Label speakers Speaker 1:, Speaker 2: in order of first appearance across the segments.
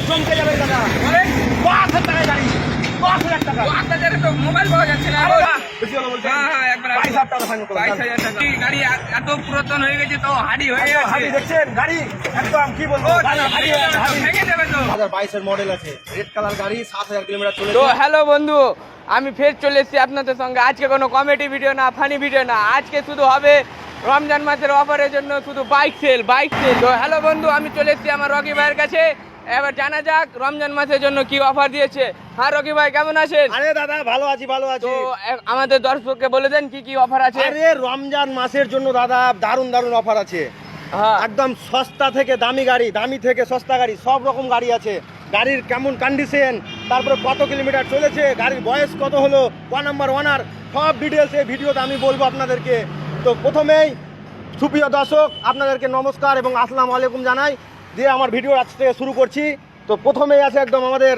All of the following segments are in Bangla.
Speaker 1: চমকে যাবে দাদা। 5,000 টাকায় গাড়ি, 10,000 টাকা।
Speaker 2: আপনাদের তো মোবাইল পাওয়া যাচ্ছে না।
Speaker 1: বেশি হলো বলছেন?
Speaker 2: হ্যাঁ, একবার
Speaker 1: 22,000 টাকা ফাইনাল করলাম।
Speaker 2: 22,000 টাকা। গাড়ি এত পুরাতন হয়ে গেছে তো হাডি হয়ে গেছে।
Speaker 1: হাডি দেখছেন গাড়ি একদম কি বলবো, গাড়ি হাডি হাডি।
Speaker 2: ভেঙে যাবে তো।
Speaker 1: 2022 এর মডেল আছে, রেড কালার গাড়ি, 7,000 কিলোমিটার
Speaker 3: তো
Speaker 1: চলেছে।
Speaker 3: হ্যালো বন্ধু, আমি ফের চলে এসেছি আপনাদের সঙ্গে। আজকে কোনো কমেডি ভিডিও না, ফানি ভিডিও না, আজকে শুধু হবে রমজান মাসের অফারের জন্য শুধু বাইক সেল। তো হ্যালো বন্ধু, আমি চলে এসেছি আমার রকি ভাইয়ের কাছে। এবার জানা যাক রমজান মাসের জন্য কি অফার দিয়েছে। হ্যাঁ রকি ভাই, কেমন আছেন?
Speaker 1: আরে দাদা ভালো আছি, ভালো আছি।
Speaker 3: তো আমাদের দর্শককে বলে দেন কি কি অফার আছে।
Speaker 1: আরে রমজান মাসের জন্য দাদা দারুণ দারুণ অফার আছে।
Speaker 3: হ্যাঁ,
Speaker 1: একদম সস্তা থেকে দামি গাড়ি, দামি থেকে সস্তা গাড়ি, সব রকম গাড়ি আছে। গাড়ির কেমন কন্ডিশন, তারপরে কত কিলোমিটার চলেছে, গাড়ির বয়স কত হলো, কোন নাম্বার ওনার, সব ডিটেলস এই ভিডিওতে আমি বলবো আপনাদেরকে। তো প্রথমেই সুপ্রিয় দর্শক আপনাদেরকে নমস্কার এবং আসসালামু আলাইকুম জানাই দিয়ে আমার ভিডিও আজ থেকে শুরু করছি। তো প্রথমেই আছে একদম আমাদের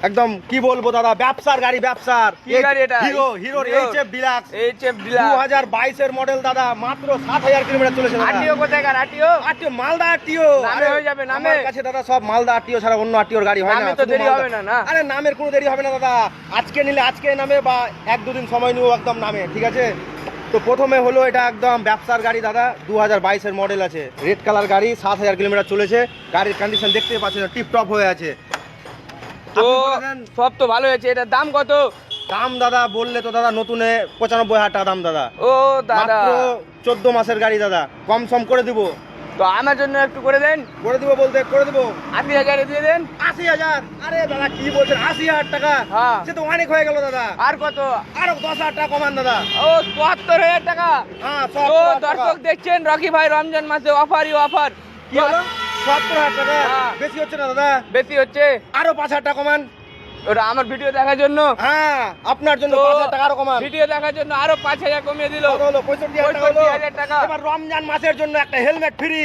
Speaker 1: একদম কি বলবো দাদা, ব্যবসার গাড়ি, ব্যবসার
Speaker 3: কি গাড়ি এটা?
Speaker 1: হিরোর এইচএফ ডিলাক্স,
Speaker 3: এইচএফ ডিলাক্স
Speaker 1: 2022 এর মডেল দাদা, মাত্র 7,000 কিলোমিটার চলেছে দাদা।
Speaker 3: আরটিও কোথাকার? আরটিও
Speaker 1: আরটিও মালদা আরটিও
Speaker 3: নামে হয়ে যাবে, নামে।
Speaker 1: আমার কাছে দাদা সব মালদা আরটিও ছাড়া অন্য আরটিওর গাড়ি হয় না।
Speaker 3: নামে তো
Speaker 1: শুধু
Speaker 3: দেরি
Speaker 1: মালদা।
Speaker 3: হবে না, না?
Speaker 1: আরে নামের কোনো দেরি হবে না দাদা, আজকে নিলে আজকে নামে বা 1-2 দিন সময় নিও একদম নামে, ঠিক আছে। তো প্রথমে হলো এটা একদম ব্যবসার গাড়ি দাদা, 2022 এর মডেল আছে, রেড কালার গাড়ি, 7,000 কিলোমিটার চলেছে। গাড়ির কন্ডিশন দেখতেই পাচ্ছেন টিপ টপ হয়ে আছে।
Speaker 3: তো
Speaker 1: আপনি বলে দেন,
Speaker 3: সব তো ভালো হয়েছে, এটার দাম কত?
Speaker 1: দাম দাদা বললে তো দাদা নতুনে 95,000 টাকা দাম দাদা।
Speaker 3: ও দাদা,
Speaker 1: মাত্র 14 মাসের গাড়ি দাদা, কম সম করে দিব।
Speaker 3: তো আমার জন্য একটু করে দেন।
Speaker 1: করে দিব বলতে করে দিব।
Speaker 3: 80,000 দিয়ে দেন।
Speaker 1: 80,000? আরে দাদা কি বলছেন, 80,000 টাকা?
Speaker 3: হ্যাঁ।
Speaker 1: সে তো অনেক হয়ে গেল দাদা।
Speaker 3: আর কত?
Speaker 1: আরো 10,000 টাকা কমান দাদা।
Speaker 3: ও 74,000 টাকা।
Speaker 1: হ্যাঁ,
Speaker 3: তো
Speaker 1: 70,000 টাকা।
Speaker 3: দর্শক দেখছেন রকি ভাই রমজান মাসে অফারই অফার।
Speaker 1: কি হলো? 70,000 টাকা?
Speaker 3: হ্যাঁ।
Speaker 1: বেশি হচ্ছে না দাদা?
Speaker 3: বেশি হচ্ছে।
Speaker 1: আরো 5,000 টাকা কমান।
Speaker 3: ওটা আমার ভিডিও দেখার জন্য।
Speaker 1: হ্যাঁ, আপনার জন্য
Speaker 3: তো
Speaker 1: 5,000 টাকা আরো কমান।
Speaker 3: ভিডিও দেখার জন্য আরো 5,000 কমিয়ে দিল।
Speaker 1: কত হলো? 65,000 টাকা হলো।
Speaker 3: 65,000 টাকা।
Speaker 1: এবার রমজান মাসের জন্য একটা হেলমেট ফ্রি,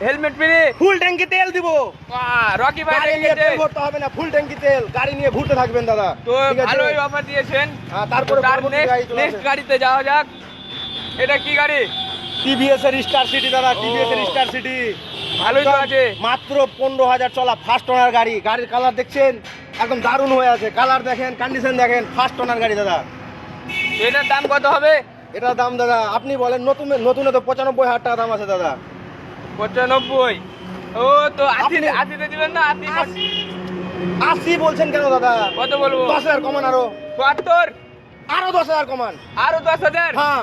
Speaker 3: হেলমেট ফ্রি।
Speaker 1: ফুল ট্যাঙ্কি তেল দিব।
Speaker 3: রকি ভাই
Speaker 1: গাড়ি নিয়ে তেল ভরতে হবে না, ফুল ট্যাঙ্কি তেল, গাড়ি নিয়ে ঘুরতে থাকবেন দাদা।
Speaker 3: তো
Speaker 1: ঠিক আছে?
Speaker 3: ভালোই অফার দিয়েছেন।
Speaker 1: হ্যাঁ, তারপরে
Speaker 3: তার
Speaker 1: পরবর্তী গাড়ি চলে
Speaker 3: নেক্সট
Speaker 1: আসে।
Speaker 3: গাড়িতে যাওয়া যাক। এটা কি গাড়ি?
Speaker 1: টিভিএস এর স্টার সিটি দাদা, টিভিএস এর
Speaker 3: ও।
Speaker 1: Star city.
Speaker 3: ভালোই তো আছে।
Speaker 1: মাত্র 15,000 চলা, ফার্স্ট ওনার গাড়ি। গাড়ির কালার দেখছেন একদম দারুণ হয়ে আছে, কালার দেখেন, কন্ডিশন দেখেন, ফার্স্ট ওনার গাড়ি দাদা।
Speaker 3: এটার দাম কত হবে?
Speaker 1: এটার দাম দাদা আপনি বলেন, নতুনে তো 95,000 টাকা দাম আছে দাদা।
Speaker 3: 95। ও তো
Speaker 1: আপনি-
Speaker 3: 80 দিবেন না? 80
Speaker 1: 80 বলছেন কেন দাদা?
Speaker 3: কত বলবো?
Speaker 1: 10,000 কমান, আরো
Speaker 3: 72।
Speaker 1: আরো 10,000 কমান।
Speaker 3: আরো 10,000।
Speaker 1: হ্যাঁ,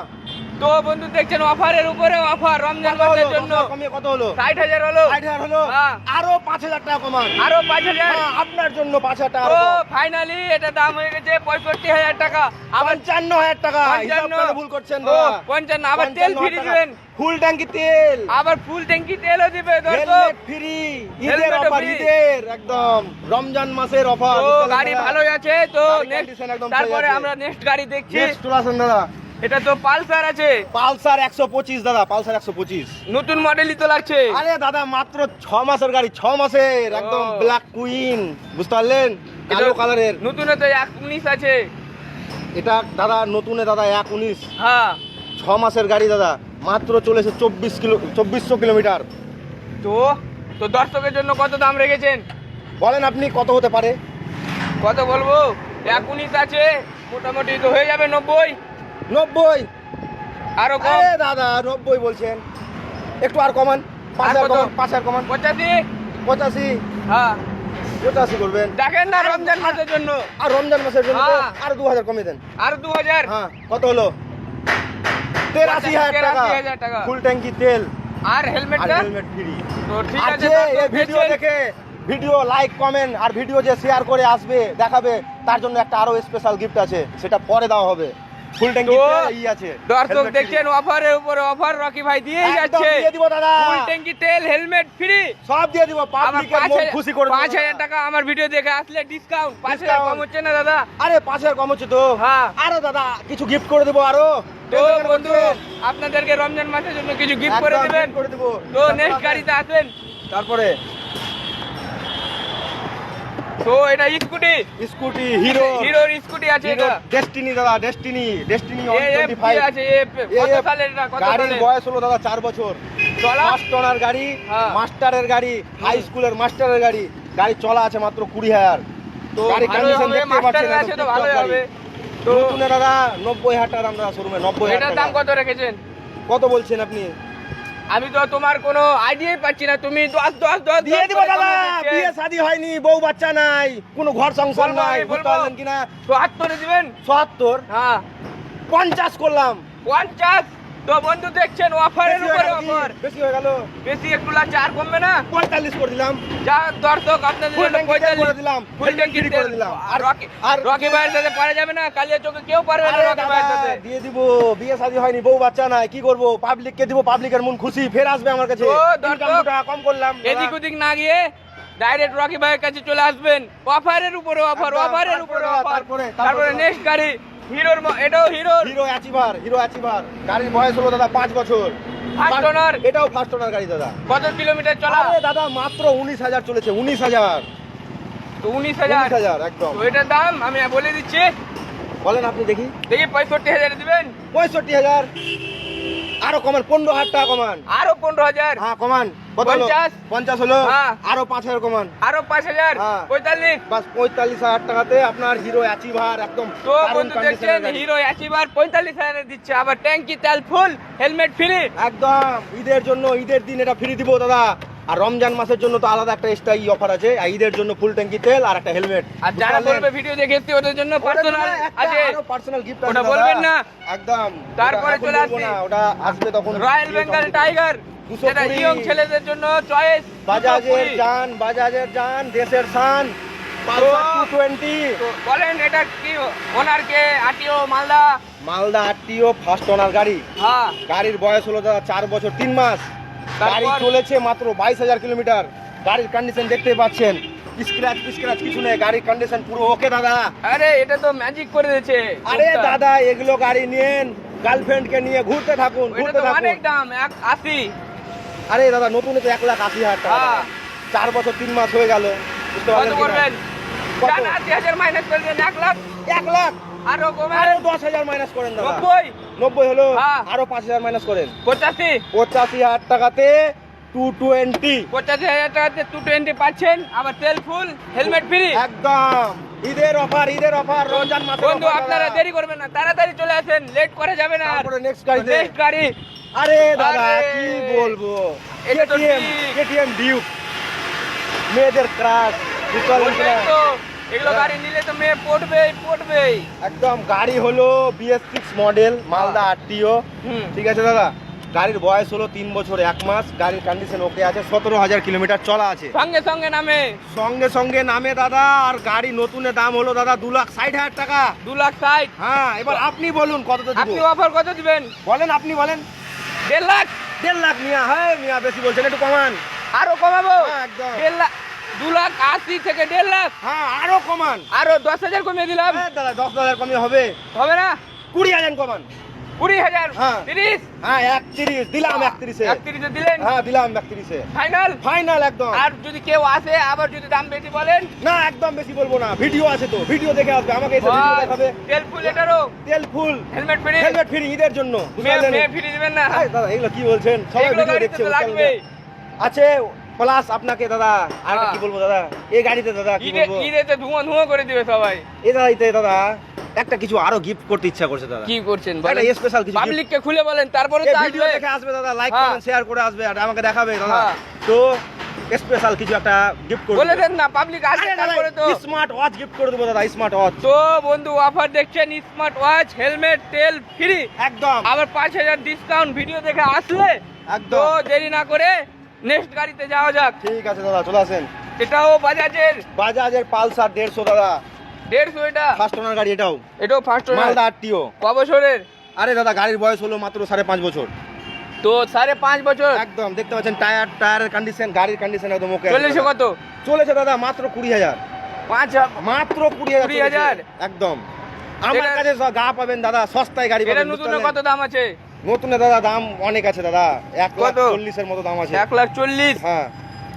Speaker 3: তো বন্ধু দেখছেন অফারের উপরে অফার রমজান
Speaker 1: কত হলো?
Speaker 3: মাসের জন্য।
Speaker 1: 10,000 কমিয়ে কত হলো?
Speaker 3: 60,000 হলো।
Speaker 1: 60,000 হলো।
Speaker 3: হ্যাঁ।
Speaker 1: আরো 5,000 টাকা কমান।
Speaker 3: আরো 5,000।
Speaker 1: হ্যাঁ, আপনার জন্য 5,000 টাকা
Speaker 3: তো
Speaker 1: আরো কম।
Speaker 3: ফাইনালি এটা দাম হয়ে গেছে 65,000 টাকা। আবার
Speaker 1: 55,000 টাকা। হিসাব
Speaker 3: 55।
Speaker 1: করে ভুল করছেন
Speaker 3: ও,
Speaker 1: দাদা।
Speaker 3: 55 আবার তেল ফ্রি
Speaker 1: 55,000
Speaker 3: দিবেন।
Speaker 1: ফুল ট্যাঙ্কি তেল,
Speaker 3: আবার ফুল ট্যাঙ্কি তেলও দিবে দর্শক।
Speaker 1: হেলমেট ফ্রি, ঈদের
Speaker 3: হেলমেটও
Speaker 1: অফার,
Speaker 3: free।
Speaker 1: ঈদের একদম রমজান মাসের অফার।
Speaker 3: তো গাড়ি ভালোই আছে। তো
Speaker 1: গাড়ির
Speaker 3: নেক্সট
Speaker 1: condition একদম
Speaker 3: তারপরে
Speaker 1: ঠিক আছে।
Speaker 3: আমরা নেক্সট গাড়ি দেখছি।
Speaker 1: নেক্সট চলে আসেন দাদা।
Speaker 3: এটা তো পালসার আছে,
Speaker 1: পালসার 125 দাদা, পালসার 125।
Speaker 3: নতুন মডেলই তো লাগছে।
Speaker 1: আরে দাদা মাত্র 6 মাসের গাড়ি, 6 মাসের, একদম
Speaker 3: ও।
Speaker 1: ব্ল্যাক কুইন, বুঝতে পারলেন, কালো
Speaker 3: এটা
Speaker 1: কালারের।
Speaker 3: নতুনে তো 19 আছে।
Speaker 1: এটা দাদা নতুনে দাদা 1.19,
Speaker 3: হ্যাঁ।
Speaker 1: 6 মাসের গাড়ি দাদা, মাত্র চলেছে 2400 কিলোমিটার।
Speaker 3: তো তো দর্শকের জন্য কত দাম রেখেছেন?
Speaker 1: বলেন আপনি কত হতে পারে?
Speaker 3: কত বলবো? 19 আছে, মোটামুটি তো হয়ে যাবে 90।
Speaker 1: 90?
Speaker 3: আরো কম?
Speaker 1: আরে দাদা 90 বলছেন, একটু আর কমান, 5,000
Speaker 3: কত?
Speaker 1: কমান, 5,000 কমান।
Speaker 3: 85।
Speaker 1: 85?
Speaker 3: হ্যাঁ,
Speaker 1: 85 করবেন।
Speaker 3: দেখেন না রমজান মাসের জন্য।
Speaker 1: আর রমজান মাসের জন্য তো
Speaker 3: হ্যাঁ।
Speaker 1: আর 2,000 কমিয়ে দেন।
Speaker 3: আর 2000।
Speaker 1: হ্যাঁ, কত হলো? 83,000 টাকা।
Speaker 3: 83,000 টাকা।
Speaker 1: ফুল ট্যাঙ্কি তেল
Speaker 3: আর
Speaker 1: আর
Speaker 3: হেলমেটটা
Speaker 1: হেলমেট ফ্রি।
Speaker 3: তো ঠিক
Speaker 1: আর
Speaker 3: আছে।
Speaker 1: যে
Speaker 3: দর্শক
Speaker 1: এই ভিডিও
Speaker 3: দেখছেন।
Speaker 1: দেখে ভিডিও লাইক কমেন্ট আর ভিডিও যে শেয়ার করে আসবে দেখাবে, তার জন্য একটা আরো স্পেশাল গিফট আছে, সেটা পরে দেওয়া হবে। ফুল ট্যাঙ্কি
Speaker 3: তো
Speaker 1: তেল এই আছে,
Speaker 3: দর্শক
Speaker 1: helmet free।
Speaker 3: দেখছেন অফারের উপরে অফার রকি ভাই দিয়েই
Speaker 1: একদম
Speaker 3: যাচ্ছে।
Speaker 1: দিয়ে দিব দাদা,
Speaker 3: ফুল ট্যাঙ্কি তেল, হেলমেট ফ্রি।
Speaker 1: সব দিয়ে দিব,
Speaker 3: আবার
Speaker 1: পাবলিকের মন খুশি করে দেব
Speaker 3: 5,000
Speaker 1: দাদা।
Speaker 3: টাকা আমার ভিডিও দেখে আসলে ডিসকাউন্ট। 5,000
Speaker 1: Discount।
Speaker 3: কম হচ্ছে না দাদা?
Speaker 1: আরে 5,000 কম হচ্ছে তো।
Speaker 3: হ্যাঁ।
Speaker 1: আরো দাদা কিছু গিফট করে দেবো আরো।
Speaker 3: তো
Speaker 1: টেনশন
Speaker 3: বন্ধু
Speaker 1: করছেন?
Speaker 3: আপনাদেরকে রমজান মাসের জন্য কিছু গিফট করে
Speaker 1: একদম
Speaker 3: দিবেন।
Speaker 1: gift করে দেবো।
Speaker 3: তো নেক্সট গাড়িতে আসেন।
Speaker 1: তারপরে
Speaker 3: তো এটা স্কুটি,
Speaker 1: স্কুটি হিরো,
Speaker 3: হিরোর স্কুটি আছে এটা।
Speaker 1: ডেস্টিনি দাদা, ডেস্টিনি
Speaker 3: এফ
Speaker 1: 125
Speaker 3: আছে। কত সালের এটা? কত
Speaker 1: গাড়ির
Speaker 3: সালের?
Speaker 1: বয়স হলো দাদা 4 বছর।
Speaker 3: চলা?
Speaker 1: ফার্স্ট ওনার গাড়ি,
Speaker 3: হ্যাঁ।
Speaker 1: মাস্টারের গাড়ি, হাই স্কুলের মাস্টারের গাড়ি, গাড়ি চলা আছে মাত্র 20,000।
Speaker 3: তো
Speaker 1: গাড়ির
Speaker 3: ভালোই
Speaker 1: condition
Speaker 3: হবে,
Speaker 1: দেখতে
Speaker 3: মাস্টারের
Speaker 1: পাচ্ছেন,
Speaker 3: আছে তো
Speaker 1: একদম
Speaker 3: ভালোই
Speaker 1: top
Speaker 3: হবে।
Speaker 1: গাড়ি।
Speaker 3: তো
Speaker 1: নতুনে দাদা 90,000 টাকা দাম দাদা শোরুমে, 90,000
Speaker 3: এটার দাম
Speaker 1: টাকা।
Speaker 3: কত রেখেছেন?
Speaker 1: কত বলছেন আপনি?
Speaker 3: আমি তো তোমার কোনো আইডিয়াই পাচ্ছি না, তুমি 10
Speaker 1: দিয়ে দিব দাদা, বিয়ে শাদী হয়নি, বউ বাচ্চা নাই, কোনো ঘর সংসার
Speaker 3: বলবো,
Speaker 1: নাই,
Speaker 3: আমি
Speaker 1: বুঝতে
Speaker 3: বলবো।
Speaker 1: পারলেন কিনা?
Speaker 3: 74 দিবেন?
Speaker 1: ৭০,
Speaker 3: হ্যাঁ
Speaker 1: 50 করলাম।
Speaker 3: 50। তো বন্ধু দেখছেন অফারের
Speaker 1: বেশি হয়ে
Speaker 3: উপরে
Speaker 1: গেল কি?
Speaker 3: অফার,
Speaker 1: বেশি হয়ে গেল,
Speaker 3: বেশি একটু লাগছে, আর কমবে না?
Speaker 1: 45 করে দিলাম।
Speaker 3: যা দর্শক আপনাদের
Speaker 1: ফুল
Speaker 3: জন্য
Speaker 1: ট্যাঙ্কি তেল
Speaker 3: 45
Speaker 1: করে দিলাম,
Speaker 3: ফুল ট্যাঙ্কি
Speaker 1: করে
Speaker 3: তেল
Speaker 1: দিলাম।
Speaker 3: আর রকি ভাইয়ের সাথে পারা যাবে না, কালিয়া চোখে কেউ পারবে না
Speaker 1: আরে
Speaker 3: রকি ভাইয়ের
Speaker 1: দাদা,
Speaker 3: সাথে।
Speaker 1: দিয়ে দিব, বিয়ে শাদী হয়নি, বউ বাচ্চা নাই, কি করব? পাবলিককে দিব, পাবলিকের মন খুশি, ফের আসবে আমার কাছে।
Speaker 3: ও,
Speaker 1: ইনকাম
Speaker 3: দর্শক,
Speaker 1: 2 টাকা কম করলাম দাদা।
Speaker 3: এদিক ওদিক না গিয়ে ডাইরেক্ট রকি ভাইয়ের কাছে চলে আসবেন, অফারের উপরে অফার,
Speaker 1: একদম,
Speaker 3: অফারের উপরে
Speaker 1: তারপরে,
Speaker 3: অফার।
Speaker 1: তারপরে,
Speaker 3: তারপরে নেক্সট গাড়ি হিরোর, এটাও হিরোর
Speaker 1: হিরো অ্যাচিভার। গাড়ির বয়স হলো দাদা 5 বছর।
Speaker 3: First owner.
Speaker 1: এটাও ফার্স্ট ওনার গাড়ি দাদা।
Speaker 3: কত কিলোমিটার চলা?
Speaker 1: আরে দাদা মাত্র 19,000 চলেছে, 19,000।
Speaker 3: তো 19,000।
Speaker 1: 19,000 একদম।
Speaker 3: তো এটার দাম আমি বলে দিচ্ছি,
Speaker 1: বলেন আপনি দেখি।
Speaker 3: দেখি 65,000 দিবেন?
Speaker 1: 65,000, আরো কমান, 15,000 টাকা কমান।
Speaker 3: আরো 15,000,
Speaker 1: হ্যাঁ কমান। কত হলো?
Speaker 3: 50
Speaker 1: 50 হলো,
Speaker 3: হ্যাঁ।
Speaker 1: আরো 5,000 কমান।
Speaker 3: আরো 5,000,
Speaker 1: হ্যাঁ।
Speaker 3: 45।
Speaker 1: বাস 45,000 টাকাতে আপনার হিরো অ্যাচিভার একদম
Speaker 3: তো
Speaker 1: দারুণ
Speaker 3: বন্ধু দেখছেন
Speaker 1: কন্ডিশনের গাড়ি।
Speaker 3: হিরো অ্যাচিভার 45,000 দিচ্ছে, আবার ট্যাঙ্কি তেল ফুল, হেলমেট ফ্রি।
Speaker 1: একদম ঈদের জন্য, ঈদের দিন এটা ফ্রি দিব দাদা। আর রমজান মাসের জন্য তো আলাদা একটা এক্সট্রা অফার আছে। আর ঈদের জন্য ফুল ট্যাঙ্কি তেল আর একটা হেলমেট।
Speaker 3: আর যারা বলবে ভিডিও দেখে এসছি ওদের জন্য পার্সোনাল আছে,
Speaker 1: পার্সোনাল গিফট
Speaker 3: ওটা বলবেন না।
Speaker 1: একদম।
Speaker 3: তারপরে
Speaker 1: ওটা এখন
Speaker 3: চলে
Speaker 1: বলবো
Speaker 3: আসছি।
Speaker 1: না, ওটা আসবে তখন।
Speaker 3: রয়্যাল বেঙ্গল টাইগার,
Speaker 1: 220
Speaker 3: যেটা ইয়ং ছেলেদের জন্য চয়েস।
Speaker 1: বাজাজের জান, দেশের শান, পালসার 220।
Speaker 3: বলেন এটা কি ওনারকে RTO Malda?
Speaker 1: Malda RTO first owner গাড়ি।
Speaker 3: হ্যাঁ
Speaker 1: গাড়ির বয়স হলো দাদা 4 বছর 3 মাস।
Speaker 3: তারপর?
Speaker 1: গাড়ি চলেছে মাত্র 22,000 কিলোমিটার। গাড়ির কন্ডিশন দেখতে পাচ্ছেন, স্ক্র্যাচ কিছু নেই, গাড়ির কন্ডিশন পুরো ওকে দাদা।
Speaker 3: আরে এটা তো ম্যাজিক করে দিয়েছে।
Speaker 1: আরে দাদা এগুলো গাড়ি নিয়েন, গার্লফ্রেন্ডকে নিয়ে ঘুরতে থাকুন,
Speaker 3: এটা
Speaker 1: ঘুরতে
Speaker 3: তো
Speaker 1: থাকুন।
Speaker 3: অনেক দাম, 180।
Speaker 1: আরে দাদা নতুন তো 1,80,000 টাকা।
Speaker 3: হ্যাঁ।
Speaker 1: 4 বছর 3 মাস হয়ে গেল, বুঝতে
Speaker 3: কত
Speaker 1: পারলেন কিনা?
Speaker 3: করবেন?
Speaker 1: কত?
Speaker 3: জান 80,000 মাইনাস করে দেন, 1 লাখ।
Speaker 1: 1 লাখ,
Speaker 3: আরো কমে
Speaker 1: আরো 10,000 মাইনাস করেন দাদা।
Speaker 3: 90,
Speaker 1: 90 হলো,
Speaker 3: হ্যাঁ।
Speaker 1: আরো 5,000 মাইনাস করেন।
Speaker 3: 85,
Speaker 1: 85,000 টাকাতে 220।
Speaker 3: 85,000 টাকাতে 220 পাচ্ছেন, আবার তেল ফুল, হেলমেট ফ্রি।
Speaker 1: একদম ঈদের অফার, রমজান মাসে।
Speaker 3: বন্ধু আপনারা দেরি করবেন না, তাড়াতাড়ি চলে আসেন, লেট করা যাবে না।
Speaker 1: তারপরে next গাড়িতে।
Speaker 3: নেক্সট গাড়ি।
Speaker 1: আরে দাদা
Speaker 3: আরে,
Speaker 1: কি বলবো,
Speaker 3: এটা তো
Speaker 1: কেটিএম ডিউক, মেয়েদের ক্রাশ, বুঝতে পারলেন কিনা?
Speaker 3: বলবেন তো, এগুলো গাড়ি নিলে তো মেয়ে পড়বেই।
Speaker 1: একদম গাড়ি হলো BS6 মডেল, মালদা আরটিও।
Speaker 3: হুম।
Speaker 1: ঠিক আছে দাদা, গাড়ির বয়স হলো 3 বছর 1 মাস। গাড়ির কন্ডিশন ওকে আছে, 17,000 কিলোমিটার চলা আছে।
Speaker 3: সঙ্গে নামে
Speaker 1: সঙ্গে নামে দাদা। আর গাড়ি নতুনের দাম হলো দাদা 2,60,000 টাকা।
Speaker 3: 2,60,000।
Speaker 1: হ্যাঁ, এবার আপনি বলুন কত দিব?
Speaker 3: আপনি অফার কত দিবেন?
Speaker 1: বলেন, আপনি বলেন।
Speaker 3: 1.5 লাখ।
Speaker 1: 1.5 লাখ মিয়া, হ্যাঁ মিয়া বেশি বলছেন, একটু কমান।
Speaker 3: আরো কমাবো?
Speaker 1: হ্যাঁ, একদম।
Speaker 3: 1.5 লাখ, 2,80,000 থেকে 1.5 লাখ।
Speaker 1: হ্যাঁ আরো কমান।
Speaker 3: আরো 10,000 কমিয়ে দিলাম।
Speaker 1: হ্যাঁ দাদা 10,000 কমে হবে।
Speaker 3: হবে না?
Speaker 1: 20,000 কমান।
Speaker 3: 20,000,
Speaker 1: হ্যাঁ।
Speaker 3: 30,
Speaker 1: হ্যাঁ 31 দিলাম, 31-এ।
Speaker 3: 31 এ দিলেন।
Speaker 1: হ্যাঁ দিলাম 31-এ।
Speaker 3: ফাইনাল।
Speaker 1: ফাইনাল একদম।
Speaker 3: আর যদি কেউ আসে আবার যদি দাম বেশি বলেন,
Speaker 1: না একদম বেশি বলবো না, ভিডিও আছে তো, ভিডিও দেখে আসবে, আমাকে এসে ভিডিও দেখাবে।
Speaker 3: তেল ফুল, এটারও
Speaker 1: তেল ফুল,
Speaker 3: হেলমেট ফ্রি।
Speaker 1: হেলমেট ফ্রি ঈদের জন্য, বুঝতে পারলেন?
Speaker 3: মেয়ে ফ্রি দিবেন না?
Speaker 1: এই দাদা এগুলো কি বলছেন, সবাই
Speaker 3: এগুলো
Speaker 1: ভিডিও
Speaker 3: গাড়িতে
Speaker 1: দেখছে,
Speaker 3: তো
Speaker 1: বুঝতে
Speaker 3: লাগবে।
Speaker 1: পারলেন? আছে প্লাস আপনাকে দাদা আর
Speaker 3: হ্যাঁ।
Speaker 1: কি বলবো দাদা, এই গাড়িতে দাদা কি বলবো,
Speaker 3: ঈদেতে ধোঁয়া করে দিবে সবাই।
Speaker 1: এই গাড়িতে দাদা একটা কিছু আরো গিফট করতে ইচ্ছা করছে দাদা।
Speaker 3: কি করছেন
Speaker 1: একটা স্পেশাল কিছু gift।
Speaker 3: পাবলিককে খুলে বলেন, তারপরে
Speaker 1: এই
Speaker 3: তো
Speaker 1: ভিডিও
Speaker 3: আসবে।
Speaker 1: দেখে আসবে দাদা, লাইক
Speaker 3: হ্যাঁ।
Speaker 1: কমেন্ট শেয়ার করে আসবে আর আমাকে দেখাবে দাদা।
Speaker 3: হ্যাঁ।
Speaker 1: তো স্পেশাল কিছু একটা গিফট করে
Speaker 3: বলে দেন না, পাবলিক আসবে তারপরে তো।
Speaker 1: স্মার্ট ওয়াচ গিফট করে দেবো দাদা, স্মার্ট ওয়াচ।
Speaker 3: তো বন্ধু অফার দেখছেন, স্মার্ট ওয়াচ, হেলমেট, তেল ফ্রি,
Speaker 1: একদম
Speaker 3: আবার 5,000 ডিসকাউন্ট ভিডিও দেখে আসলে। তো
Speaker 1: একদম
Speaker 3: দেরি না করে নেক্সট গাড়িতে যাওয়া যাক।
Speaker 1: ঠিক আছে দাদা, চলে আসেন।
Speaker 3: এটাও বাজাজের
Speaker 1: বাজাজের পালসার 150 দাদা,
Speaker 3: 150, এটা
Speaker 1: ফার্স্ট ওনার গাড়ি, এটাও
Speaker 3: এটাও ফার্স্ট
Speaker 1: মালদা আরটিও।
Speaker 3: ক বছরের?
Speaker 1: আরে দাদা গাড়ির বয়স হলো মাত্র 5.5 বছর।
Speaker 3: তো 5.5 বছর।
Speaker 1: একদম দেখতে পাচ্ছেন টায়ারের কন্ডিশন, গাড়ির কন্ডিশন একদম ওকে।
Speaker 3: চলেছে কত?
Speaker 1: চলেছে দাদা মাত্র 20,000,
Speaker 3: 5
Speaker 1: মাত্র 20,000
Speaker 3: 20,000
Speaker 1: একদম। আমার
Speaker 3: এটা-
Speaker 1: কাছে গা পাবেন দাদা, সস্তায় গাড়ি
Speaker 3: এটা
Speaker 1: পাবেন।
Speaker 3: নতুন কত দাম আছে?
Speaker 1: নতুনে দাদা দাম অনেক আছে দাদা, 1,40,000 এর মতো দাম আছে।
Speaker 3: 1,40,000।
Speaker 1: হ্যাঁ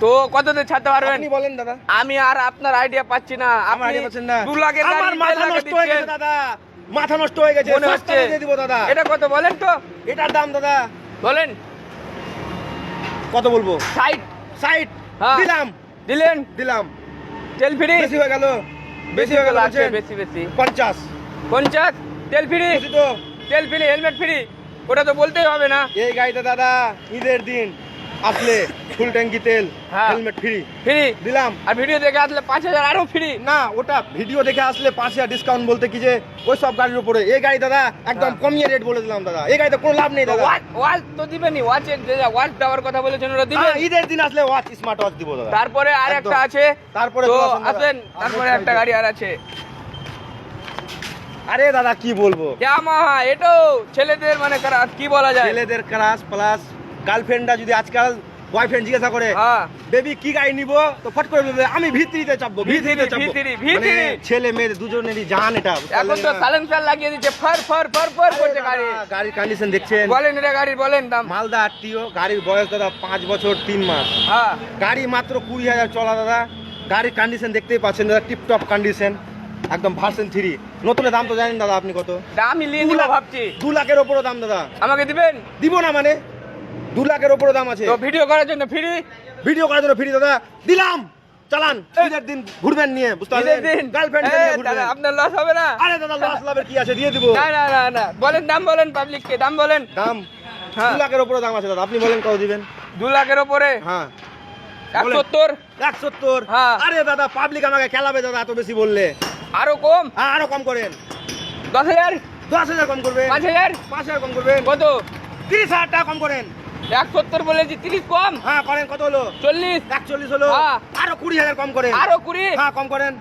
Speaker 3: তো কততে ছাড়তে পারবেন?
Speaker 1: আপনি বলেন দাদা।
Speaker 3: আমি আর আপনার আইডিয়া পাচ্ছি না।
Speaker 1: আমার
Speaker 3: আপনি
Speaker 1: আইডিয়া পাচ্ছেন না?
Speaker 3: 2 লাখের গাড়ি
Speaker 1: আমার
Speaker 3: 1.5
Speaker 1: মাথা
Speaker 3: লাখে
Speaker 1: নষ্ট হয়ে গেছে
Speaker 3: দিচ্ছেন।
Speaker 1: দাদা, মাথা নষ্ট হয়ে গেছে।
Speaker 3: মনে হচ্ছে।
Speaker 1: সস্তায় দিয়ে দিব দাদা।
Speaker 3: এটা কত বলেন তো?
Speaker 1: এটার দাম দাদা
Speaker 3: বলেন।
Speaker 1: কত বলবো?
Speaker 3: 60।
Speaker 1: 60
Speaker 3: হ্যাঁ।
Speaker 1: দিলাম,
Speaker 3: দিলেন?
Speaker 1: দিলাম।
Speaker 3: তেল ফ্রি
Speaker 1: বেশি হয়ে গেল, বেশি হয়ে গেল
Speaker 3: আছে,
Speaker 1: বলছেন?
Speaker 3: বেশি বেশি
Speaker 1: 50
Speaker 3: 50 তেল ফ্রি,
Speaker 1: বেশি তো।
Speaker 3: তেল ফ্রি, হেলমেট ফ্রি, ওটা তো বলতেই হবে না।
Speaker 1: এই গাড়িতে দাদা ঈদের দিন আসলে ফুল ট্যাঙ্কি তেল,
Speaker 3: হ্যাঁ।
Speaker 1: হেলমেট ফ্রি
Speaker 3: ফ্রি
Speaker 1: দিলাম।
Speaker 3: আর ভিডিও দেখে আসলে 5000 আরো ফ্রি।
Speaker 1: না ওটা ভিডিও দেখে আসলে 5000 ডিসকাউন্ট বলতে কি যে ওই সব গাড়ির উপরে, এই গাড়ি দাদা একদম
Speaker 3: হ্যাঁ।
Speaker 1: কমিয়ে রেট বলে দিলাম দাদা, এই গাড়িতে কোনো লাভ নেই দাদা।
Speaker 3: ওয়াচ তো দিবেনি, ওয়াচের যে ওয়াচ দেওয়ার কথা বলেছেন ওটা দিবেন।
Speaker 1: হ্যাঁ, ঈদের দিন আসলে ওয়াচ, স্মার্ট ওয়াচ দিব দাদা।
Speaker 3: তারপরে আর
Speaker 1: একদম।
Speaker 3: একটা আছে,
Speaker 1: তারপরে
Speaker 3: তো
Speaker 1: তো আসুন দাদা।
Speaker 3: আসেন, তারপরে
Speaker 1: আসুন
Speaker 3: একটা
Speaker 1: গাড়িতে।
Speaker 3: গাড়ি আর আছে
Speaker 1: আরে দাদা কি বলবো,
Speaker 3: ইয়ামাহা। এটাও ছেলেদের মানে কি বলা যায়,
Speaker 1: ছেলেদের ক্রাশ প্লাস গার্লফ্রেন্ডরা যদি আজকাল বয়ফ্রেন্ড জিজ্ঞাসা করে
Speaker 3: হ্যাঁ
Speaker 1: বেবি কি গাড়ি নিব, তো ফট করে বলবে আমি ভিতরিতে চাপবো, ভিতরিতে চাপবো।
Speaker 3: ভিতরি।
Speaker 1: মানে ছেলে মেয়ে দুজনেরই জান এটা,
Speaker 3: এখন তো সাইলেন্সার লাগিয়ে দিচ্ছে, ফার ফার ফার ফার করছে গাড়ি।
Speaker 1: গাড়ির কন্ডিশন দেখছেন,
Speaker 3: বলেন এটা গাড়ির বলেন দাম।
Speaker 1: মালদা আরটিও, গাড়ির বয়স দাদা 5 বছর 3 মাস,
Speaker 3: হ্যাঁ
Speaker 1: গাড়ি মাত্র 20,000 চলা দাদা। গাড়ির কন্ডিশন দেখতেই পাচ্ছেন দাদা, টিপটপ কন্ডিশন, একদম ভার্সন 3। নতুনের দাম তো জানেন দাদা আপনি কত,
Speaker 3: দামই নিয়ে
Speaker 1: 2
Speaker 3: নিব
Speaker 1: লাখ,
Speaker 3: ভাবছি।
Speaker 1: 2 লাখের ওপরে দাম দাদা।
Speaker 3: আমাকে দিবেন
Speaker 1: দিব না মানে 2 লাখের ওপরে দাম আছে,
Speaker 3: তো ভিডিও করার জন্য ফ্রি।
Speaker 1: ভিডিও করার জন্য ফ্রি দাদা দিলাম। চালান, ঈদের দিন ঘুরবেন নিয়ে, বুঝতে
Speaker 3: ঈদের
Speaker 1: পারলেন,
Speaker 3: দিন
Speaker 1: গার্লফ্রেন্ড
Speaker 3: এই
Speaker 1: নিয়ে
Speaker 3: দাদা,
Speaker 1: ঘুরবেন।
Speaker 3: আপনার লস হবে না।
Speaker 1: আরে দাদা লস লাভের কি আছে, দিয়ে দিব।
Speaker 3: না না না না, বলেন দাম, বলেন পাবলিককে দাম বলেন।
Speaker 1: দাম
Speaker 3: হ্যাঁ।
Speaker 1: 2 লাখের ওপরে দাম আছে দাদা, আপনি বলেন কত দিবেন।
Speaker 3: 2 লাখের উপরে
Speaker 1: হ্যাঁ
Speaker 3: 170,
Speaker 1: 170।
Speaker 3: হ্যাঁ।
Speaker 1: আরে দাদা পাবলিক আমাকে খেলাবে দাদা এত বেশি বললে।
Speaker 3: আরো কম,
Speaker 1: হ্যাঁ, আরো কম করেন,
Speaker 3: 10,000,
Speaker 1: 10,000 কম করবেন,
Speaker 3: 5,000,
Speaker 1: 5,000 কম করবেন,
Speaker 3: কত?
Speaker 1: 30,000 টাকা কম করেন।
Speaker 3: 170 বলেছি, 30 কম,
Speaker 1: হ্যাঁ করেন, কত হলো?
Speaker 3: 40,
Speaker 1: 41 হলো।
Speaker 3: হ্যাঁ।
Speaker 1: আরো 20,000 কম করেন।
Speaker 3: আরো 20,
Speaker 1: হ্যাঁ কম করেন,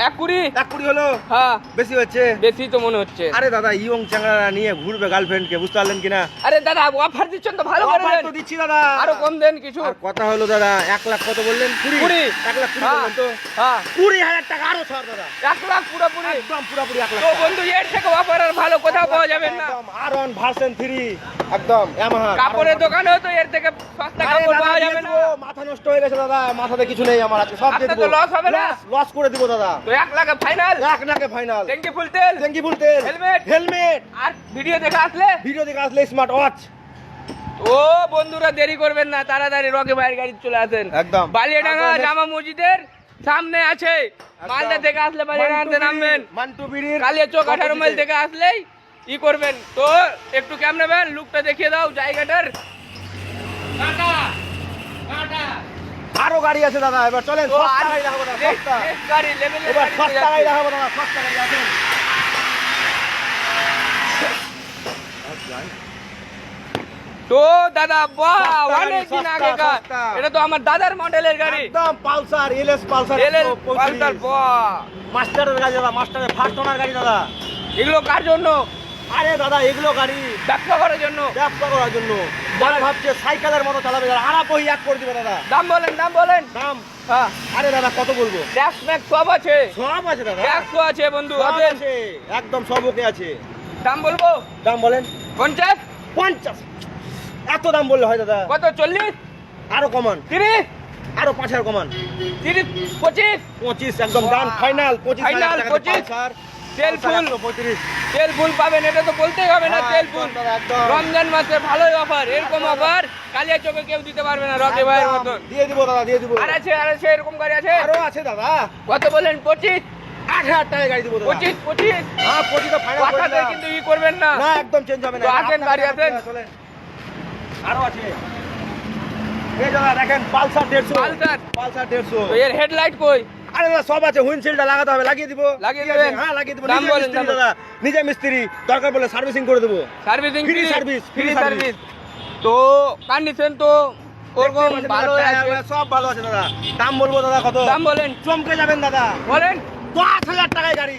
Speaker 3: 120,
Speaker 1: 120 হলো।
Speaker 3: হ্যাঁ
Speaker 1: বেশি হচ্ছে।
Speaker 3: বেশি তো মনে হচ্ছে।
Speaker 1: আরে দাদা ইয়ং চাংড়া নিয়ে ঘুরবে গার্লফ্রেন্ডকে, বুঝতে পারলেন কিনা।
Speaker 3: আরে দাদা অফার দিচ্ছেন তো ভালো করে
Speaker 1: অফার
Speaker 3: দেন,
Speaker 1: তো দিচ্ছি দাদা,
Speaker 3: আরো কম দেন কিছু।
Speaker 1: আর কথা হলো দাদা 1 লাখ কত বললেন? 20।
Speaker 3: 20,
Speaker 1: 1 লাখ 20
Speaker 3: হ্যাঁ
Speaker 1: বললেন তো,
Speaker 3: হ্যাঁ
Speaker 1: 20,000 টাকা আরো ছাড় দাদা,
Speaker 3: 1 লাখ পুরোপুরি।
Speaker 1: একদম পুরোপুরি 1 লাখ
Speaker 3: তো
Speaker 1: টাকা।
Speaker 3: বন্ধু এর থেকে অফার আর ভালো কোথাও পাওয়া যাবে না।
Speaker 1: একদম আর1 ভার্সন 3, একদম ইয়ামাহা
Speaker 3: কাপড়ের দোকানেও তো এর থেকে সস্তা কাপড় পাওয়া যাবে না।
Speaker 1: মাথা নষ্ট হয়ে গেছে দাদা, মাথাতে কিছু নেই আমার, আজকে সব দিয়ে
Speaker 3: আপনার
Speaker 1: দিব।
Speaker 3: তো loss হবে না?
Speaker 1: লস করে দিব দাদা,
Speaker 3: তো 1 লাখে ফাইনাল,
Speaker 1: 1 লাখে ফাইনাল।
Speaker 3: ট্যাঙ্কি ফুল তেল,
Speaker 1: ট্যাঙ্কি ফুল তেল,
Speaker 3: হেলমেট,
Speaker 1: হেলমেট,
Speaker 3: আর ভিডিও দেখে আসলে।
Speaker 1: ভিডিও দেখে আসলে স্মার্ট ওয়াচ।
Speaker 3: ও বন্ধুরা দেরি করবেন না, তাড়াতাড়ি রকি ভাইয়ের গাড়ি চলে আসেন।
Speaker 1: একদম।
Speaker 3: বালিয়াডাঙ্গা জামা মসজিদের সামনে আছে, মালদা থেকে আসলে বালিয়াডাঙ্গাতে নামবেন,
Speaker 1: মান্টু বিড়ির
Speaker 3: কালিয়াচক 18 মাইল থেকে আসলেই ই করবেন। তো একটু কেমন নেবেন, লুকটা দেখিয়ে দাও জায়গাটার।
Speaker 1: আরো গাড়ি আছে দাদা, এবার চলেন
Speaker 3: তো
Speaker 1: সস্তা
Speaker 3: আর
Speaker 1: গাড়ি দেখাবো দাদা, সস্তা।
Speaker 3: গাড়ি লেভেলের
Speaker 1: এবার
Speaker 3: গাড়ি
Speaker 1: সস্তা গাড়ি দেখাবো দাদা, সস্তা গাড়ি আছে।
Speaker 3: তো দাদা বাহ,
Speaker 1: সস্তা গাড়ি,
Speaker 3: অনেক দিন
Speaker 1: সস্তা,
Speaker 3: আগেকার,
Speaker 1: সস্তা।
Speaker 3: এটা তো আমার দাদার মডেলের গাড়ি।
Speaker 1: একদম Pulsar, LS Pulsar,
Speaker 3: LL
Speaker 1: 135
Speaker 3: Pulsar, বাহ।
Speaker 1: মাস্টারের গাড়ি দাদা, মাস্টারের ফার্স্ট ওনার গাড়ি দাদা।
Speaker 3: এগুলো কার জন্য?
Speaker 1: আরে দাদা এগুলো গাড়ি
Speaker 3: ব্যবসা করার জন্য।
Speaker 1: ব্যবসা করার জন্য, যারা ভাবছে সাইকেলের মতো চালাবে, যারা আরাপহি এক করে দিবে দাদা।
Speaker 3: দাম বলেন, দাম বলেন।
Speaker 1: দাম
Speaker 3: হ্যাঁ,
Speaker 1: আরে দাদা কত বলবো,
Speaker 3: ট্যাক্স ম্যাক্স সব আছে,
Speaker 1: সব আছে দাদা,
Speaker 3: ট্যাক্স আছে বন্ধু,
Speaker 1: সব
Speaker 3: আছেন।
Speaker 1: আছে, একদম সব ওকে আছে।
Speaker 3: দাম বলবো
Speaker 1: দাম বলেন।
Speaker 3: 50,
Speaker 1: 50, এত দাম বললে হয় দাদা,
Speaker 3: কত? 40,
Speaker 1: আরো কমান,
Speaker 3: 30,
Speaker 1: আরো 5,000 কমান,
Speaker 3: 30, 25,
Speaker 1: 25 একদম ডান, ফাইনাল 25,000
Speaker 3: Final,
Speaker 1: টাকা
Speaker 3: 25
Speaker 1: পালসার,
Speaker 3: তেল ফুল,
Speaker 1: 135।
Speaker 3: তেল ফুল পাবেন, এটা তো বলতেই হবে না,
Speaker 1: হ্যাঁ,
Speaker 3: তেল
Speaker 1: একদম
Speaker 3: ফুল।
Speaker 1: দাদা, একদম।
Speaker 3: রমজান মাসে ভালোই অফার, এরকম অফার কালিয়া চোখে কেউ দিতে পারবে না রকি ভাইয়ের
Speaker 1: একদম,
Speaker 3: মতন।
Speaker 1: দিয়ে দিব দাদা, দিয়ে দিব।
Speaker 3: আর আছে এরকম গাড়ি আছে।
Speaker 1: আরো আছে দাদা,
Speaker 3: কত বলেন? 25,
Speaker 1: 8,000 টাকায় গাড়ি দিব দাদা।
Speaker 3: 25, 25।
Speaker 1: হ্যাঁ 25 তো ফাইনাল করে
Speaker 3: কথাতে
Speaker 1: দিলাম।
Speaker 3: কিন্তু ই করবেন না।
Speaker 1: না একদম চেঞ্জ হবে না।
Speaker 3: তো আসেন, গাড়ি আসেন।
Speaker 1: চলেন। আরো আছে, এই দাদা দেখেন পালসার 150,
Speaker 3: পালসার।
Speaker 1: পালসার
Speaker 3: তো
Speaker 1: 150।
Speaker 3: এর হেডলাইট কই?
Speaker 1: আরে দাদা সব আছে, হুইন্ডশিল্ডটা লাগাতে হবে, লাগিয়ে দিব।
Speaker 3: লাগিয়ে
Speaker 1: ঠিক আছে?
Speaker 3: দেবেন?
Speaker 1: হ্যাঁ লাগিয়ে দিব,
Speaker 3: দাম
Speaker 1: নিজে
Speaker 3: বলেন,
Speaker 1: মিস্ত্রি
Speaker 3: দাম
Speaker 1: দাদা, নিজে মিস্ত্রি, দরকার পড়লে সার্ভিসিং করে দেবো।
Speaker 3: Servicing
Speaker 1: Free service,
Speaker 3: free
Speaker 1: free
Speaker 3: service. তো কন্ডিশন তো ওরকম
Speaker 1: দেখতে পাচ্ছেন
Speaker 3: ভালো
Speaker 1: দাদা,
Speaker 3: আছে।
Speaker 1: সব ভালো আছে দাদা। দাম বলবো দাদা কত?
Speaker 3: দাম বলেন,
Speaker 1: চমকে যাবেন দাদা,
Speaker 3: বলেন।
Speaker 1: 10,000 টাকায় গাড়ি,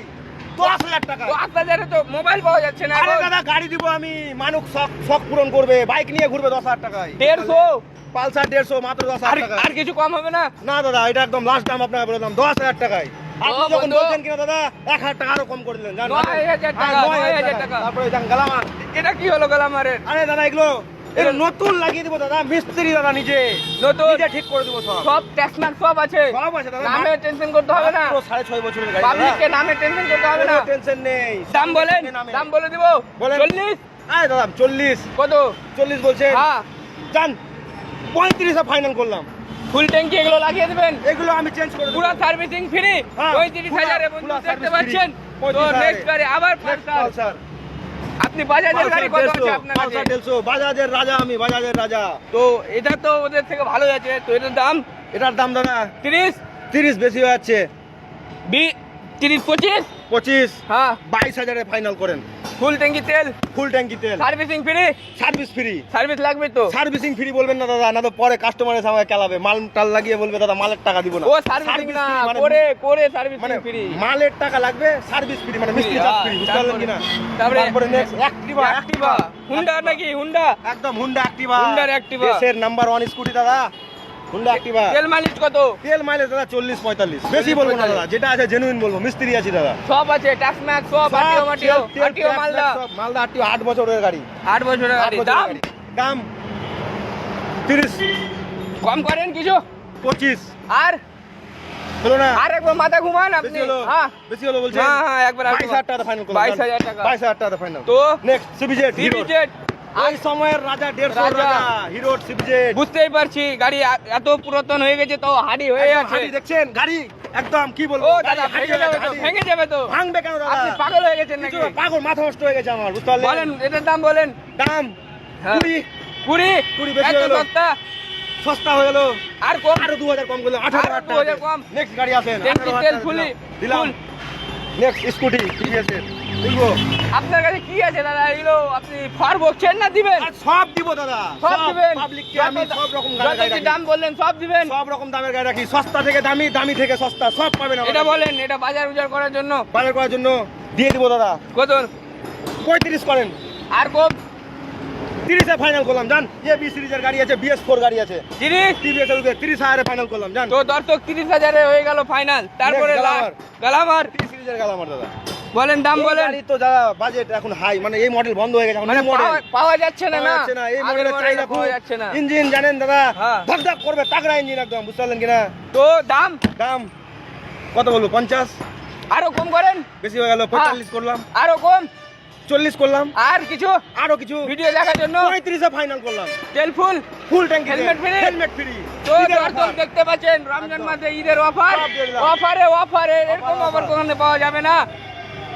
Speaker 1: 10,000 টাকা।
Speaker 3: তো আপনাদের তো মোবাইল পাওয়া যাচ্ছে না
Speaker 1: আরে
Speaker 3: এখন।
Speaker 1: দাদা গাড়ি দিব আমি, মানুষ শখ পূরণ করবে, বাইক নিয়ে ঘুরবে 10,000 টাকায়।
Speaker 3: 150,
Speaker 1: পালসার 150 মাত্র 10,000 টাকা।
Speaker 3: আর কিছু কম হবে না?
Speaker 1: না দাদা এটা একদম লাস্ট দাম আপনাকে বলে দিলাম, 10,000 টাকায়। আপনি যখন
Speaker 3: বন্ধু।
Speaker 1: বলছেন কিনা দাদা 1,000 টাকা আরো কম করে দিলেন, জান?
Speaker 3: 9,000 টাকা,
Speaker 1: হ্যাঁ,
Speaker 3: 9,000 টাকা।
Speaker 1: তারপরে যান গালামার।
Speaker 3: এটা কি হলো গ্লামারের?
Speaker 1: আরে দাদা এগুলো নতুন লাগিয়ে দিব দাদা, মিস্ত্রি দাদা নিজে
Speaker 3: নতুন
Speaker 1: নিজে ঠিক করে দিব সব।
Speaker 3: সব ট্যাক্স ম্যাক্স সব আছে,
Speaker 1: সব আছে দাদা,
Speaker 3: নামে টেনশন করতে হবে না,
Speaker 1: মাত্র 6.5 বছরের গাড়ি দাদা।
Speaker 3: পাবলিককে নামে টেনশন করতে হবে না।
Speaker 1: কোনো টেনশন নেই।
Speaker 3: দাম বলেন,
Speaker 1: নামে।
Speaker 3: দাম বলে দিব।
Speaker 1: বলেন।
Speaker 3: 40,
Speaker 1: আরে দাদা 40,
Speaker 3: কত?
Speaker 1: 40 বলছেন?
Speaker 3: হ্যাঁ,
Speaker 1: জান 35 এ ফাইনাল করলাম।
Speaker 3: ফুল ট্যাঙ্কি এগুলো লাগিয়ে দেবেন,
Speaker 1: এগুলো আমি চেঞ্জ করে দেবো।
Speaker 3: পুরো সার্ভিসিং ফ্রি,
Speaker 1: হ্যাঁ,
Speaker 3: 35,000 এ
Speaker 1: পুরো
Speaker 3: বন্ধু দেখতে
Speaker 1: service
Speaker 3: পাচ্ছেন।
Speaker 1: free,
Speaker 3: তো
Speaker 1: 35,000
Speaker 3: নেক্সট গাড়ি আবার
Speaker 1: Next
Speaker 3: পালসার।
Speaker 1: Pulsar,
Speaker 3: আপনি বাজাজের গাড়ি কত আছে আপনার কাছে?
Speaker 1: Pulsar 150, বাজাজের রাজা আমি, বাজাজের রাজা।
Speaker 3: তো এটা তো ওদের থেকে ভালো আছে, তো এটার দাম
Speaker 1: এটার দাম দাদা
Speaker 3: 30
Speaker 1: বেশি হয়ে যাচ্ছে।
Speaker 3: 25
Speaker 1: 25,
Speaker 3: হ্যাঁ
Speaker 1: 22,000 ফাইনাল করেন।
Speaker 3: ফুল ট্যাঙ্কি তেল,
Speaker 1: ফুল ট্যাঙ্কি তেল,
Speaker 3: servicing free,
Speaker 1: service free.
Speaker 3: Service লাগবে তো?
Speaker 1: সার্ভিসিং ফ্রি বলবেন না দাদা, না তো পরে কাস্টমার এসে আমাকে কেলাবে, মাল টাল লাগিয়ে বলবে দাদা মালের টাকা দিব না।
Speaker 3: ও সার্ভিসিং
Speaker 1: Service
Speaker 3: না,
Speaker 1: free মানে-
Speaker 3: করে সার্ভিসিং
Speaker 1: মানে
Speaker 3: ফ্রি।
Speaker 1: মালের টাকা লাগবে, সার্ভিস ফ্রি মানে মিস্ত্রি চার্জ ফ্রি, বুঝতে পারলেন কিনা? তারপরে নেক্সট অ্যাক্টিভা,
Speaker 3: অ্যাক্টিভা, হুন্ডা নাকি? হুন্ডা,
Speaker 1: একদম হুন্ডা অ্যাক্টিভা,
Speaker 3: Honda Activa।
Speaker 1: দেশের নাম্বার 1 স্কুটি দাদা, হুন্ডা অ্যাক্টিভা।
Speaker 3: তেল মালিশ কত?
Speaker 1: তেল মাইলেজ দাদা 40-45, বেশি বলবো না দাদা, যেটা আছে জেনুইন বলবো, মিস্ত্রি আছি দাদা।
Speaker 3: সব আছে, ট্যাক্স ম্যাক্স সব, আরটিও মাটিও, আরটিও মালদা,
Speaker 1: মালদা আরটিও 8 বছরের গাড়ি,
Speaker 3: 8 বছরের
Speaker 1: 8
Speaker 3: গাড়ি।
Speaker 1: বছরের
Speaker 3: দাম
Speaker 1: গাড়ি। দাম 30,
Speaker 3: কম করেন কিছু?
Speaker 1: 25
Speaker 3: আর
Speaker 1: হলো না?
Speaker 3: আর একবার মাথা ঘুমান আপনি।
Speaker 1: বেশি হলো,
Speaker 3: হ্যাঁ
Speaker 1: বেশি হলো বলছেন?
Speaker 3: হ্যাঁ, হ্যাঁ, একবার
Speaker 1: 22,000 টাকা ফাইনাল করলাম।
Speaker 3: 22,000 টাকা।
Speaker 1: 22,000 টাকা ফাইনাল।
Speaker 3: তো
Speaker 1: নেক্সট সিবিজেড, হিরো,
Speaker 3: সিবিজেড,
Speaker 1: ওই সময়ের রাজা, 150
Speaker 3: রাজা।
Speaker 1: রাজা, হিরো সিবিজেড।
Speaker 3: বুঝতেই পারছি গাড়ি এত পুরাতন হয়ে গেছে তো হাডি হয়ে আছে।
Speaker 1: হাঁটি দেখছেন গাড়ি, একদম কি বলবো,
Speaker 3: ও
Speaker 1: গাড়ি
Speaker 3: দাদা
Speaker 1: হাঁটি
Speaker 3: ভেঙে যাবে তো,
Speaker 1: হাঁটি।
Speaker 3: ভেঙে যাবে তো।
Speaker 1: ভাঙবে কেন দাদা?
Speaker 3: আপনি পাগল হয়ে গেছেন নাকি?
Speaker 1: কিছু না, পাগল, মাথা নষ্ট হয়ে গেছে আমার, বুঝতে পারলেন?
Speaker 3: বলেন এটার দাম বলেন।
Speaker 1: দাম
Speaker 3: হ্যাঁ।
Speaker 1: 20,
Speaker 3: 20
Speaker 1: বেশি
Speaker 3: এত
Speaker 1: হলো।
Speaker 3: সস্তা,
Speaker 1: সস্তা হয়ে গেল।
Speaker 3: আর কম?
Speaker 1: আরো 2,000 কম করলে 18,000 টাকা।
Speaker 3: 2,000 কম।
Speaker 1: নেক্সট গাড়ি আসেন,
Speaker 3: ট্যাঙ্কি
Speaker 1: 18,000
Speaker 3: তেল
Speaker 1: টাকা
Speaker 3: ফুলি,
Speaker 1: দিলাম।
Speaker 3: ফুল।
Speaker 1: নেক্সট স্কুটি টিভিএস এর বুঝবো,
Speaker 3: আপনার কাছে কি আছে দাদা? এগুলো আপনি ফর বকছেন না দিবেন?
Speaker 1: আর সব দিব দাদা,
Speaker 3: সব দিবেন?
Speaker 1: পাবলিককে আমি সব রকম গাড়ি
Speaker 3: যত কি দাম বললেন সব দিবেন?
Speaker 1: সব রকম দামের গাড়ি রাখি, সস্তা থেকে দামি, দামি থেকে সস্তা, সব পাবেন আমার
Speaker 3: এটা
Speaker 1: কাছে।
Speaker 3: বলেন, এটা বাজার উজার করার জন্য
Speaker 1: বাজার করার জন্য দিয়ে দিব দাদা।
Speaker 3: কত?
Speaker 1: 35 করেন,
Speaker 3: আর কম?
Speaker 1: 30 এ ফাইনাল করলাম জান। বি সিরিজের গাড়ি আছে, BS4 গাড়ি আছে,
Speaker 3: 30?
Speaker 1: টিভিএস এর 30,000 ফাইনাল করলাম জান।
Speaker 3: তো দর্শক 30,000 এ হয়ে গেল ফাইনাল। তারপরে
Speaker 1: Next
Speaker 3: লাস্ট গালামার,
Speaker 1: টি সিরিজের গাড়ি আমার দাদা।
Speaker 3: বলেন দাম
Speaker 1: এই
Speaker 3: বলেন।
Speaker 1: গাড়ি তো দাদা বাজেট এখন হাই, মানে এই মডেল বন্ধ হয়ে গেছে,
Speaker 3: মানে
Speaker 1: মডেল
Speaker 3: পাওয়া যাচ্ছে না,
Speaker 1: পাওয়া যাচ্ছে না, এই
Speaker 3: আগের
Speaker 1: মডেলের
Speaker 3: model
Speaker 1: চাহিদা খুব।
Speaker 3: পাওয়া যাচ্ছে না।
Speaker 1: ইঞ্জিন জানেন দাদা,
Speaker 3: হ্যাঁ।
Speaker 1: ধক ধক করবে, তাগড়া ইঞ্জিন একদম, বুঝতে পারলেন কিনা?
Speaker 3: তো দাম
Speaker 1: দাম কত বলবো? 50,
Speaker 3: আরো কম করেন,
Speaker 1: বেশি হয়ে গেল, 45 করলাম,
Speaker 3: আরো কম,
Speaker 1: 40 করলাম,
Speaker 3: আর কিছু
Speaker 1: আরো কিছু
Speaker 3: ভিডিও দেখার জন্য
Speaker 1: 35 এ ফাইনাল করলাম।
Speaker 3: তেল ফুল।
Speaker 1: ফুল ট্যাঙ্কি,
Speaker 3: Helmet free?
Speaker 1: Helmet free.
Speaker 3: তো দর্শক দেখতে পাচ্ছেন রমজান মাসে ঈদের অফার,
Speaker 1: সব দিয়ে দিলাম।
Speaker 3: অফারে এরকম অফার কখনো পাওয়া যাবে না।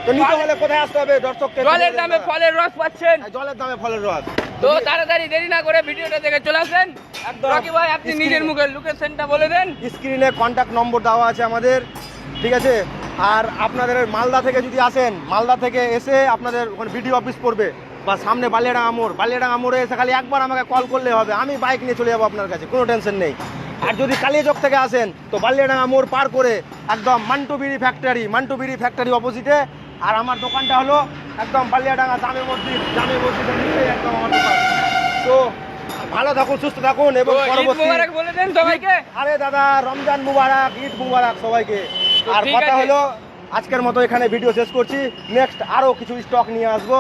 Speaker 1: তো নিতে হলে কোথায় আসতে হবে দর্শককে?
Speaker 3: জলের দামে ফলের রস পাচ্ছেন।
Speaker 1: জলের দামে ফলের রস।
Speaker 3: তো তাড়াতাড়ি দেরি না করে ভিডিওটা দেখে চলে আসেন।
Speaker 1: একদম।
Speaker 3: রকি ভাই আপনি নিজের মুখে লোকেশনটা বলে দেন।
Speaker 1: স্ক্রিনে কন্ট্যাক্ট নম্বর দেওয়া আছে আমাদের, ঠিক আছে? আর আপনাদের মালদা থেকে যদি আসেন, মালদা থেকে এসে আপনাদের ওখানে বিডিও অফিস পড়বে বা সামনে বালিয়াডাঙ্গা মোড়ে এসে খালি একবার আমাকে কল করলে হবে, আমি বাইক নিয়ে চলে যাবো আপনার কাছে, কোনো টেনশন নেই। আর যদি কালিয়াচক থেকে আসেন তো বালিয়াডাঙ্গা মোড় পার করে একদম মান্টু বিড়ি ফ্যাক্টরি অপোজিটে। আর আমার দোকানটা হলো একদম বালিয়াডাঙ্গা জামে মসজিদের নিচে একদম আমার দোকান। তো ভালো থাকুন, সুস্থ থাকুন
Speaker 3: তো
Speaker 1: এবং
Speaker 3: ঈদ
Speaker 1: পরবর্তী
Speaker 3: মোবারক বলে দেন সবাইকে।
Speaker 1: আরে দাদা রমজান মুবারক, ঈদ মুবারক সবাইকে।
Speaker 3: তো
Speaker 1: আর
Speaker 3: ঠিক
Speaker 1: কথা
Speaker 3: আছে।
Speaker 1: হলো আজকের মতো এখানে ভিডিও শেষ করছি, নেক্সট আরো কিছু স্টক নিয়ে আসবো।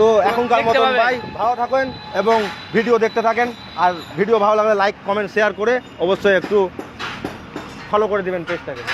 Speaker 1: তো এখনকার
Speaker 3: দেখতে
Speaker 1: মতন
Speaker 3: পাবেন।
Speaker 1: ভাই ভালো থাকেন এবং ভিডিও দেখতে থাকেন। আর ভিডিও ভালো লাগলে লাইক কমেন্ট শেয়ার করে অবশ্যই একটু ফলো করে দিবেন পেজটাকে।